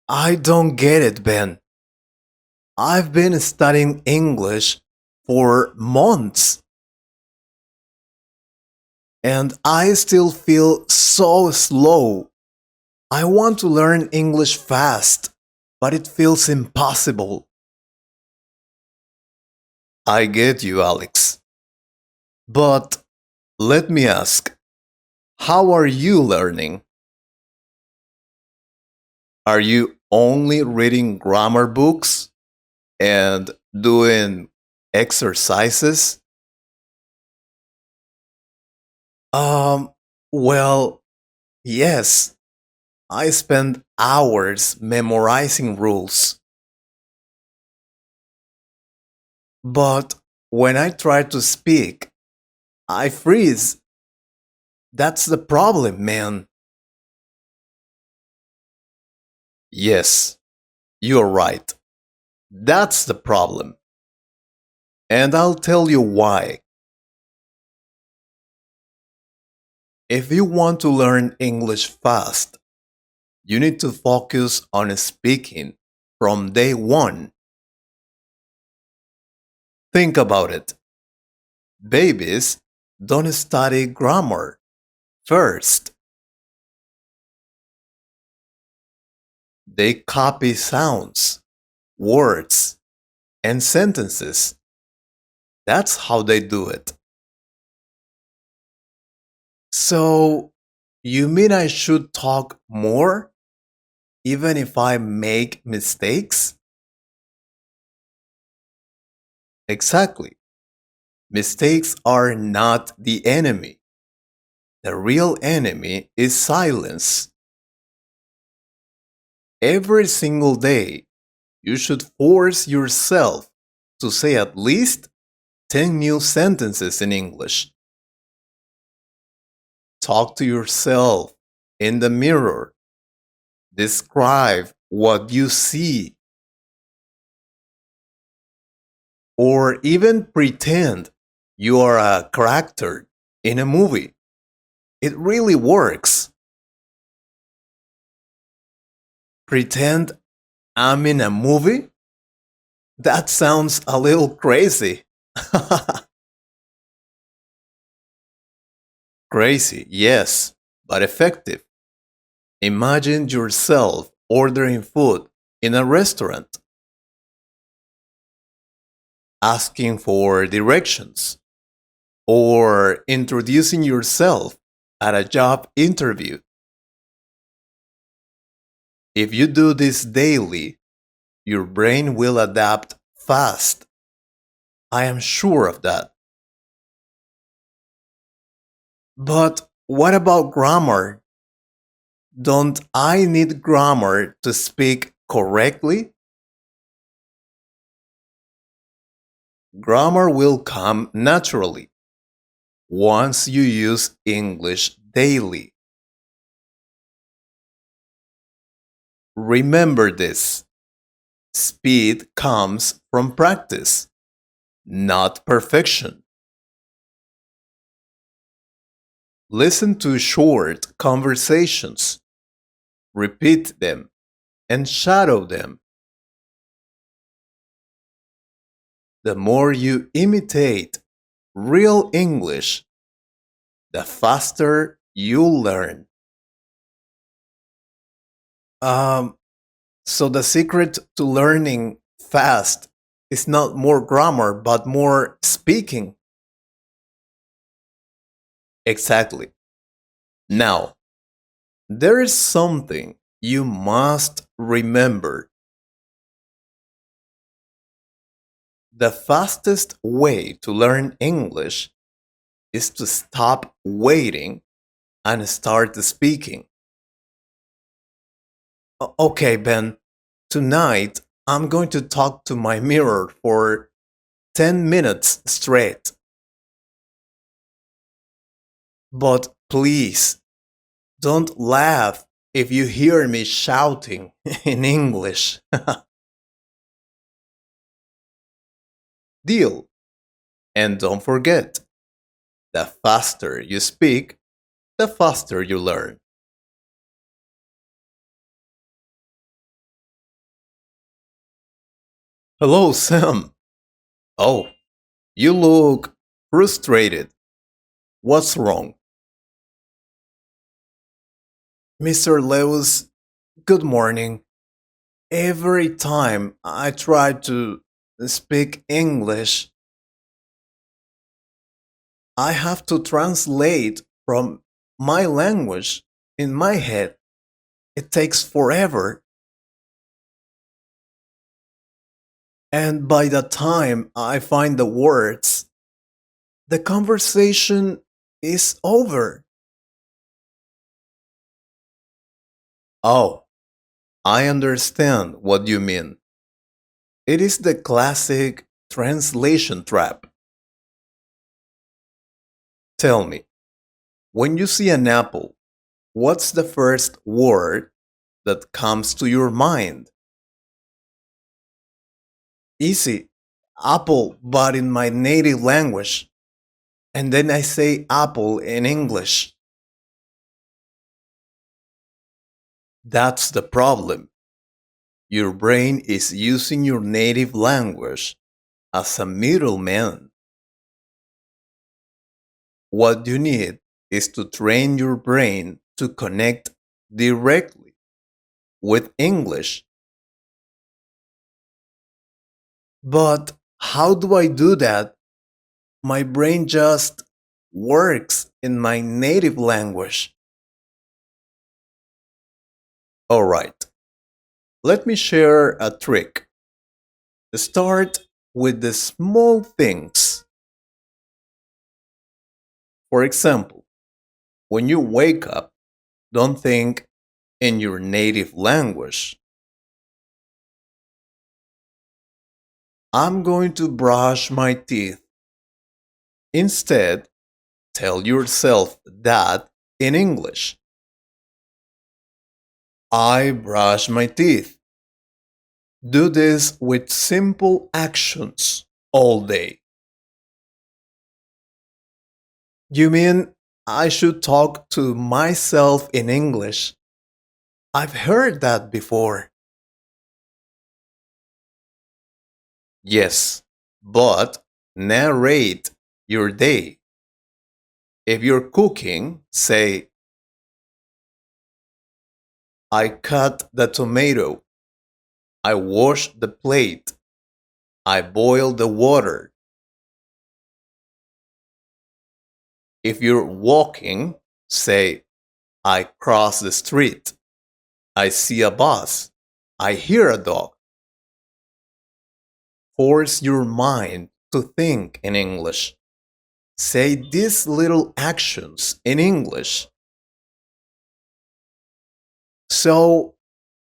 I don't get it, Ben. I've been studying English for months and I still feel so slow. I want to learn English fast, but it feels impossible. I get you, Alex. But let me ask, how are you learning? Are you only reading grammar books and doing exercises? Um, well, yes. I spend hours memorizing rules. But when I try to speak, I freeze. That's the problem, man. Yes, you're right. That's the problem. And I'll tell you why. If you want to learn English fast, you need to focus on speaking from day one. Think about it. Babies don't study grammar first, they copy sounds, words, and sentences. That's how they do it. So, you mean I should talk more even if I make mistakes? Exactly. Mistakes are not the enemy. The real enemy is silence. Every single day, you should force yourself to say at least 10 new sentences in English. Talk to yourself in the mirror. Describe what you see, or even pretend you are a character in a movie. It really works. Pretend I'm in a movie? That sounds a little crazy. Crazy, yes, but effective. Imagine yourself ordering food in a restaurant, asking for directions, or introducing yourself at a job interview. If you do this daily, your brain will adapt fast. I am sure of that. But what about grammar? Don't I need grammar to speak correctly? Grammar will come naturally once you use English daily. Remember this: speed comes from practice, not perfection. Listen to short conversations, repeat them, and shadow them. The more you imitate real English, the faster you'll learn. Um, so the secret to learning fast is not more grammar, but more speaking. Exactly. Now, there is something you must remember. The fastest way to learn English is to stop waiting and start speaking. Okay, Ben, tonight I'm going to talk to my mirror for 10 minutes straight. But please, don't laugh if you hear me shouting in English. Deal. And don't forget, the faster you speak, the faster you learn. Hello, Sam. Oh, you look frustrated. What's wrong? Mr. Lewis, good morning. Every time I try to speak English, I have to translate from my language in my head. It takes forever. And by the time I find the words, the conversation is over. Oh, I understand what you mean. It is the classic translation trap. Tell me, when you see an apple, what's the first word that comes to your mind? Easy, apple, but in my native language. And then I say apple in English. That's the problem. Your brain is using your native language as a middleman. What you need is to train your brain to connect directly with English. But how do I do that? My brain just works in my native language. Alright, let me share a trick. Start with the small things. For example, when you wake up, don't think in your native language. I'm going to brush my teeth. Instead, tell yourself that in English. I brush my teeth. Do this with simple actions all day. You mean I should talk to myself in English? I've heard that before. Yes, but narrate your day. If you're cooking, say, I cut the tomato. I washed the plate. I boiled the water. If you're walking, say, I cross the street. I see a bus. I hear a dog. Force your mind to think in English. Say these little actions in English. So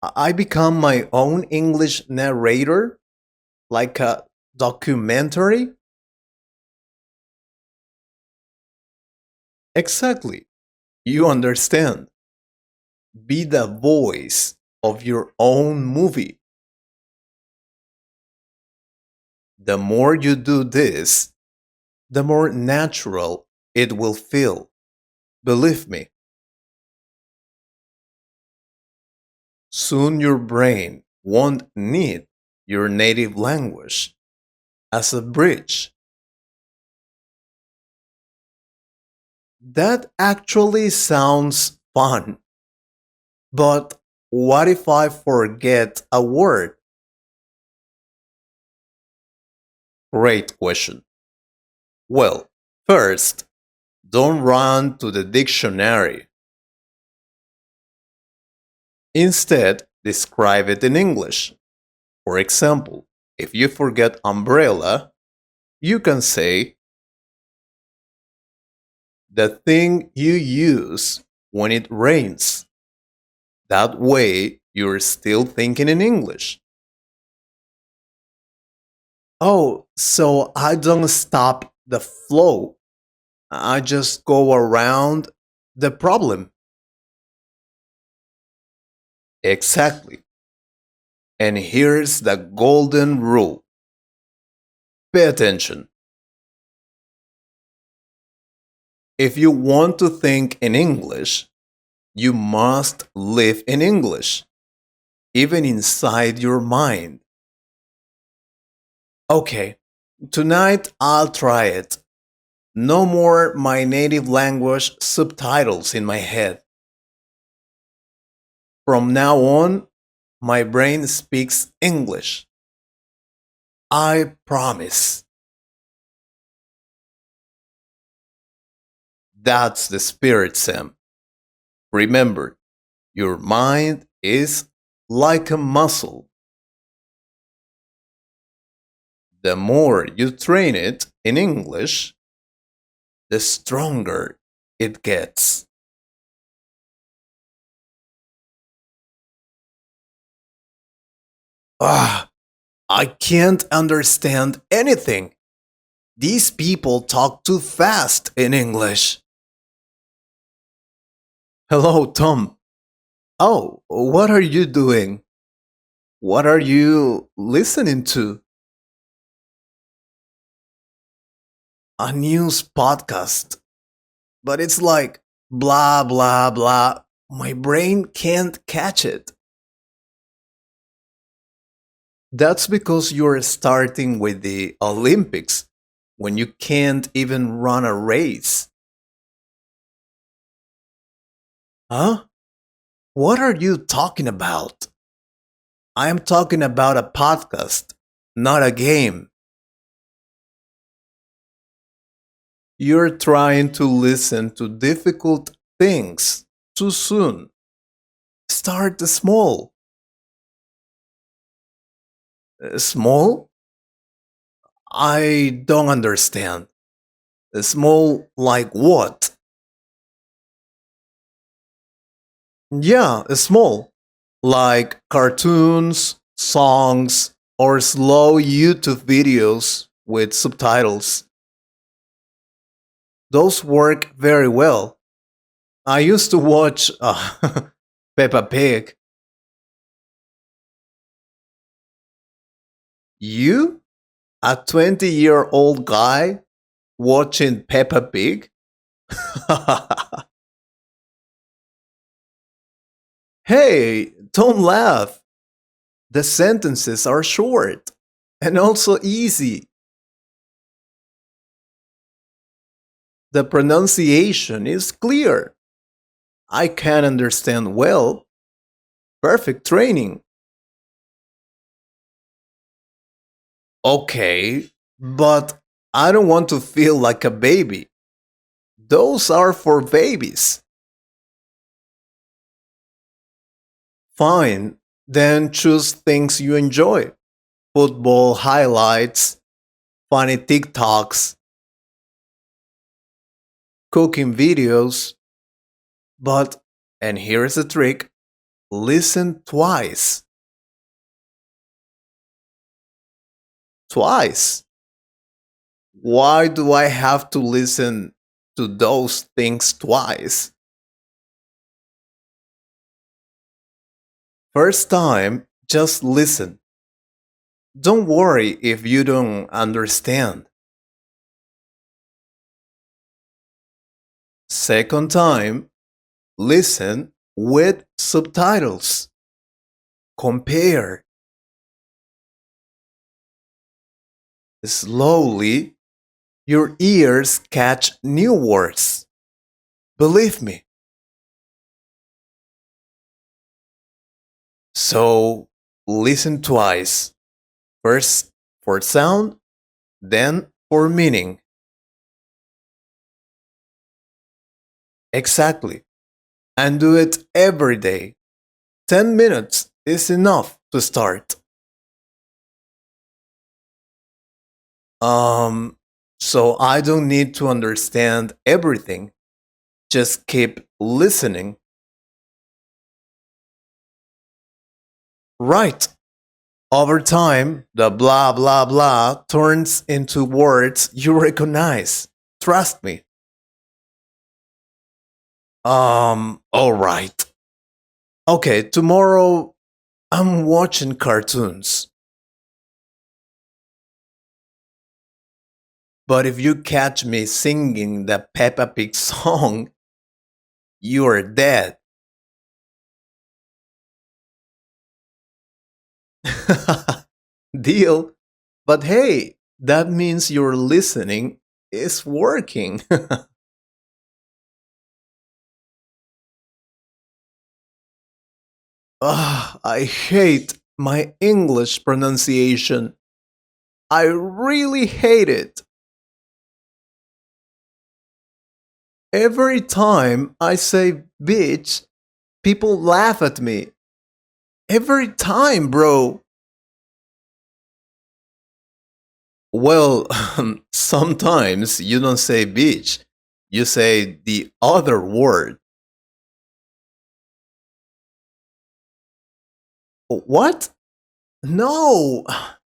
I become my own English narrator, like a documentary. Exactly. You understand. Be the voice of your own movie. The more you do this, the more natural it will feel. Believe me, soon your brain won't need your native language as a bridge. That actually sounds fun. But what if I forget a word? Great question. Well, first, don't run to the dictionary. Instead, describe it in English. For example, if you forget umbrella, you can say the thing you use when it rains. That way, you're still thinking in English. Oh, so I don't stop the flow. I just go around the problem. Exactly. And here's the golden rule. Pay attention. If you want to think in English, you must live in English, even inside your mind. Okay, tonight I'll try it. No more my native language subtitles in my head. From now on, my brain speaks English. I promise. That's the spirit, Sam. Remember, your mind is like a muscle. The more you train it in English, the stronger it gets. Ah, I can't understand anything. These people talk too fast in English. Hello, Tom. Oh, what are you doing? What are you listening to? A news podcast. But it's like blah, blah, blah. My brain can't catch it. That's because you're starting with the Olympics when you can't even run a race. Huh? What are you talking about? I'm talking about a podcast, not a game. You're trying to listen to difficult things too soon. Start small. Small? I don't understand. Small like what? Yeah, small. Like cartoons, songs, or slow YouTube videos with subtitles. Those work very well. I used to watch Peppa Pig. You? A 20-year-old guy watching Peppa Pig? Hey, don't laugh. The sentences are short and also easy. The pronunciation is clear. I can understand well. Perfect training. Okay, but I don't want to feel like a baby. Those are for babies. Fine, then choose things you enjoy. Football highlights, funny TikToks, cooking videos. But, and here's the trick, listen twice. Twice. Why do I have to listen to those things twice? First time, just listen. Don't worry if you don't understand. Second time, listen with subtitles. Compare. Slowly, your ears catch new words. Believe me. So, listen twice. First for sound, then for meaning. Exactly. And do it every day. 10 minutes is enough to start. Um, so I don't need to understand everything. Just keep listening. Right. Over time, the blah blah blah turns into words you recognize. Trust me. All right. Okay, tomorrow I'm watching cartoons. But if you catch me singing the Peppa Pig song, you are dead. Deal. But hey, that means your listening is working. I hate my English pronunciation. I really hate it. Every time I say bitch, people laugh at me. Every time, bro. Well, sometimes you don't say bitch. You say the other word. What? No,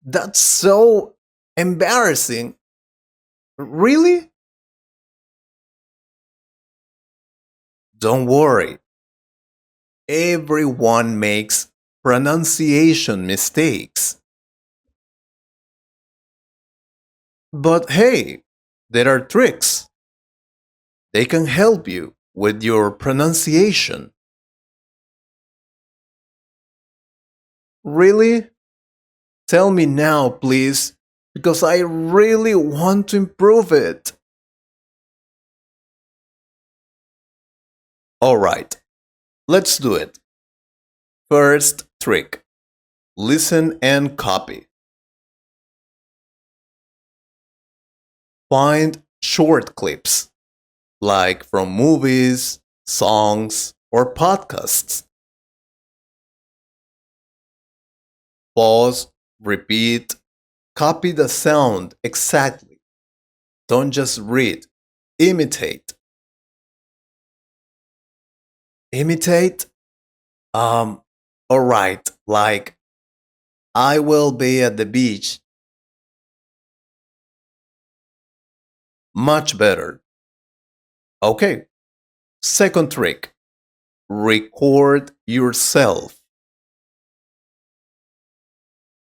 that's so embarrassing. Really? Don't worry. Everyone makes pronunciation mistakes. But hey, there are tricks. They can help you with your pronunciation. Really? Tell me now, please, because I really want to improve it. Alright, let's do it. First trick, listen and copy. Find short clips, like from movies, songs, or podcasts. Pause, repeat, copy the sound exactly. Don't just read, imitate. Imitate? Um, alright, like, I will be at the beach. Much better. Okay, second trick, record yourself.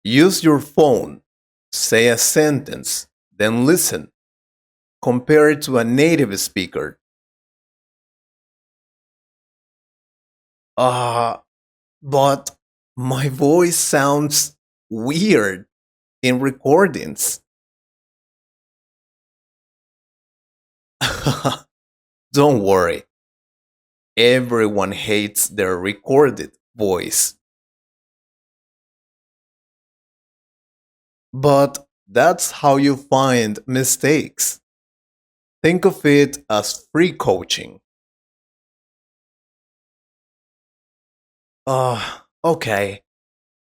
Use your phone, say a sentence, then listen. Compare it to a native speaker. Uh, but my voice sounds weird in recordings. Don't worry, everyone hates their recorded voice. But that's how you find mistakes. Think of it as free coaching. Okay.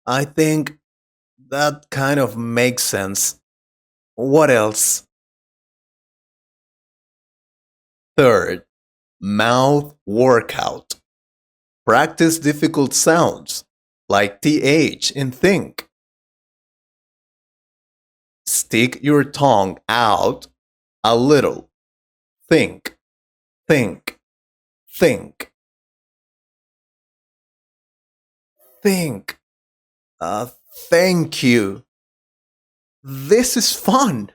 I think that kind of makes sense. What else? Third, mouth workout. Practice difficult sounds like th in think. Stick your tongue out a little. Think, think, think, think. Uh, thank you. This is fun.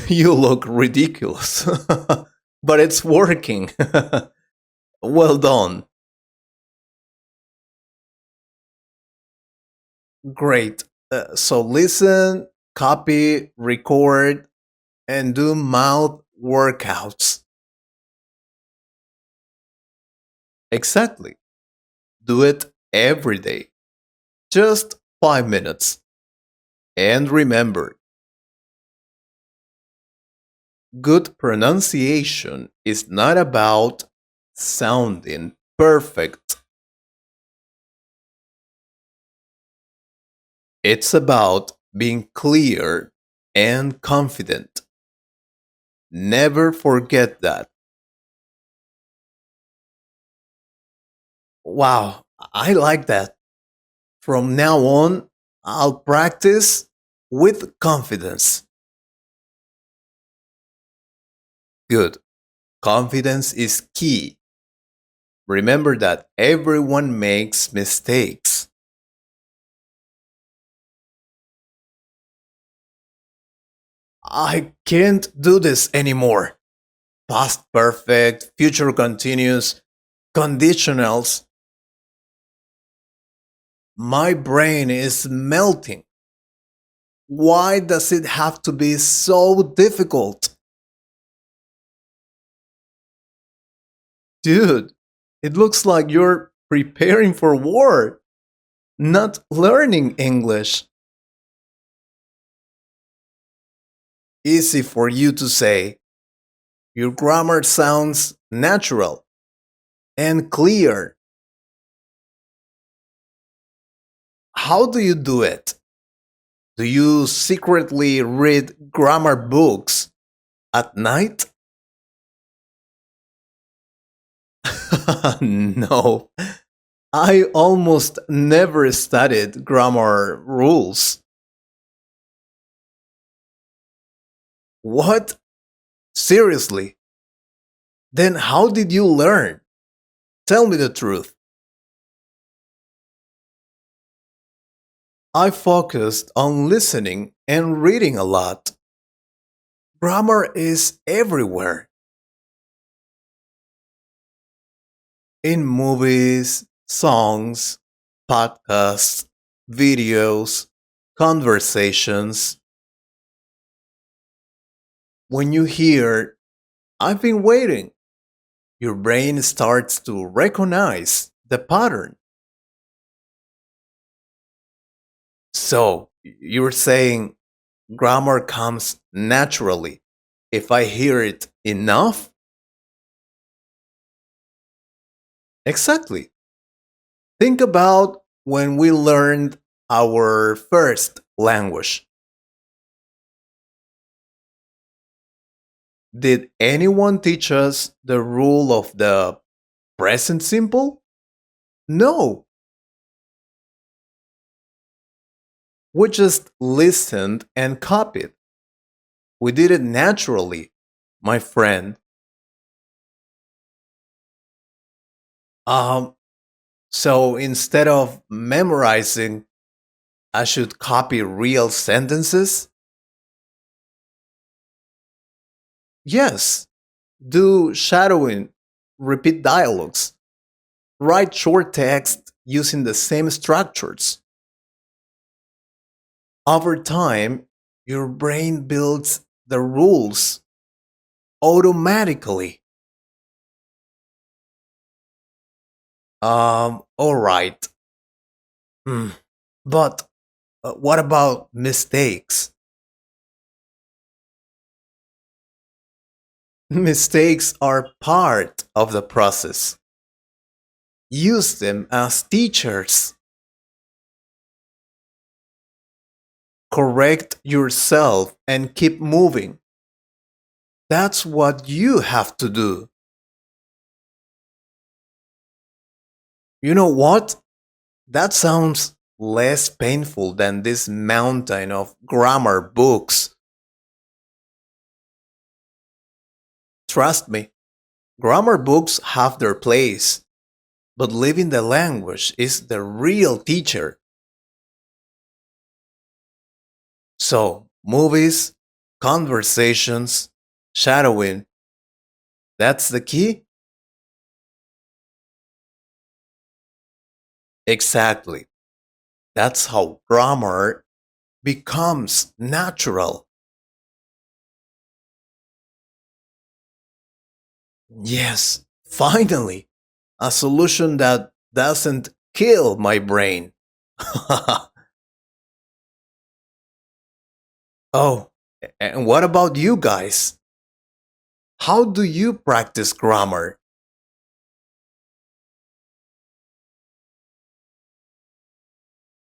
You look ridiculous. But it's working. Well done. Great. So listen, copy, record, and do mouth workouts. Exactly. Do it every day. Just 5 minutes. And remember, good pronunciation is not about sounding perfect, it's about being clear and confident. Never forget that. Wow, I like that. From now on, I'll practice with confidence. Good. Confidence is key. Remember that everyone makes mistakes. I can't do this anymore. Past perfect, future continuous, conditionals. My brain is melting. Why does it have to be so difficult? Dude, it looks like you're preparing for war, not learning English. Easy for you to say. Your grammar sounds natural and clear. How do you do it? Do you secretly read grammar books at night? No, I almost never studied grammar rules. What? Seriously? Then how did you learn? Tell me the truth. I focused on listening and reading a lot. Grammar is everywhere in movies, songs, podcasts, videos, conversations. When you hear, I've been waiting, your brain starts to recognize the pattern. So, you're saying grammar comes naturally if I hear it enough? Exactly. Think about when we learned our first language. Did anyone teach us the rule of the present simple? No, we just listened and copied. We did it naturally, my friend. Um, so instead of memorizing, I should copy real sentences? Yes, do shadowing, repeat dialogues, write short text using the same structures. Over time, your brain builds the rules automatically. All right. Hmm. But what about mistakes? Mistakes are part of the process. Use them as teachers. Correct yourself and keep moving. That's what you have to do. You know what? That sounds less painful than this mountain of grammar books. Trust me, grammar books have their place, but living the language is the real teacher. So, movies, conversations, shadowing, that's the key? Exactly. That's how grammar becomes natural. Yes, finally, a solution that doesn't kill my brain. Oh, and what about you guys? How do you practice grammar?